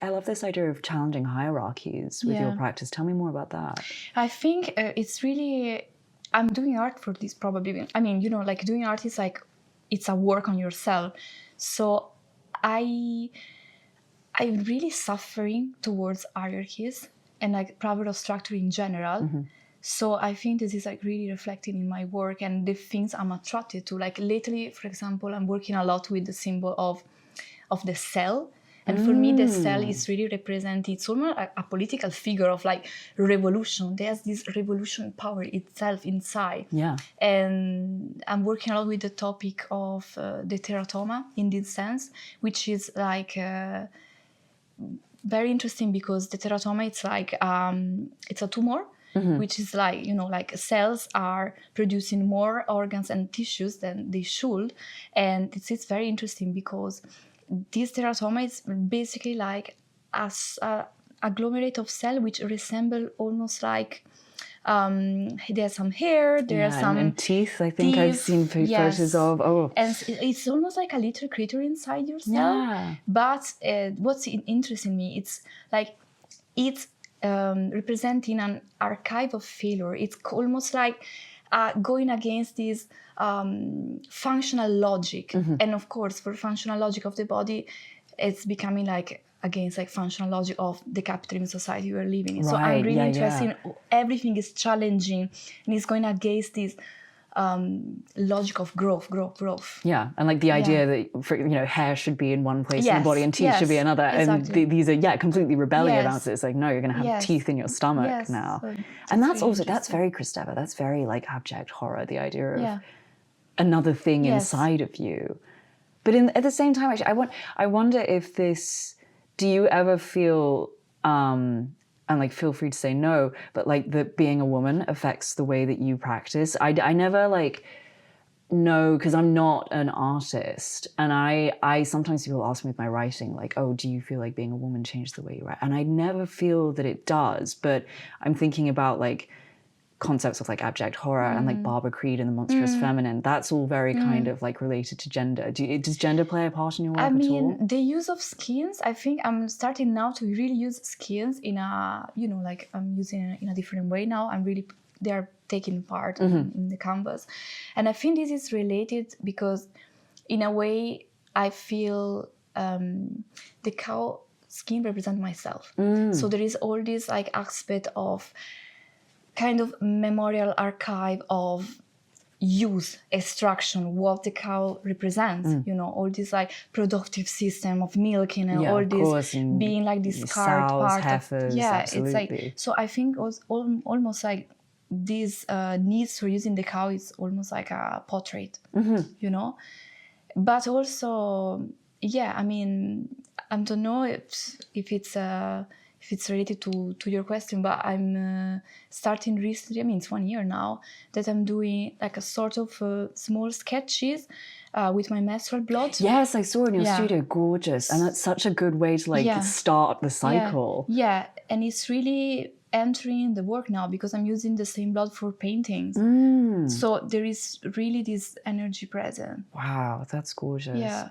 I love this idea of challenging hierarchies with your practice. Tell me more about that. I think it's really, I'm doing art for this probably. I mean, you know, like doing art is like, it's a work on yourself. So I'm really suffering towards hierarchies and like private structure in general. Mm-hmm. So I think this is like really reflected in my work and the things I'm attracted to. Like lately, for example, I'm working a lot with the symbol of the cell. And for me, the cell is really represented, it's almost a political figure of like revolution. There's this revolution power itself inside. Yeah. And I'm working a lot with the topic of the teratoma in this sense, which is like very interesting because the teratoma, it's like, it's a tumor, which is like, you know, like cells are producing more organs and tissues than they should. And it's very interesting because this teratoma is basically like a agglomerate of cell which resemble almost like there's some hair, there's some and teeth. I think I've seen photos of. Oh, and it's almost like a little creature inside your cell. Yeah. But what's interesting me, it's like it's representing an archive of failure. It's almost like going against this functional logic. And of course, for functional logic of the body, it's becoming like against like functional logic of the capitalism society we're living in. Right. So I'm really interested in everything is challenging and it's going against this logic of growth. Yeah, and like the idea that, for, you know, hair should be in one place in the body and teeth should be another. Exactly. And these are completely rebelling about it. It's like, no, you're going to have teeth in your stomach now. So and that's also, that's very Kristeva. That's very like abject horror, the idea of another thing inside of you. But at the same time, actually, I wonder if this, do you ever feel, and like feel free to say no, but like that being a woman affects the way that you practice? I never like know, because I'm not an artist, and I sometimes people ask me with my writing like, oh, do you feel like being a woman changed the way you write? And I never feel that it does, but I'm thinking about like concepts of like abject horror and like Barbara Creed and the monstrous feminine. That's all very kind of like related to gender. Does gender play a part in your work at all? I mean, the use of skins, I think I'm starting now to really use skins in a, you know, like I'm using it in a different way now. They're taking part in the canvas. And I think this is related because in a way I feel the cow skin represents myself. So there is all this like aspect of kind of memorial archive of use, extraction, what the cow represents, you know, all this like productive system of milking and all this being like this scarred part heifers, it's like, so I think it was almost like this needs for using the cow is almost like a portrait, you know, but also, I mean, I don't know if it's related to your question, but I'm starting recently, I mean, it's 1 year now, that I'm doing like a sort of small sketches with my menstrual blood. Yes, I saw it in your studio, gorgeous. And that's such a good way to like start the cycle. Yeah, and it's really entering the work now because I'm using the same blood for paintings. So there is really this energy present. Wow, that's gorgeous. Yeah.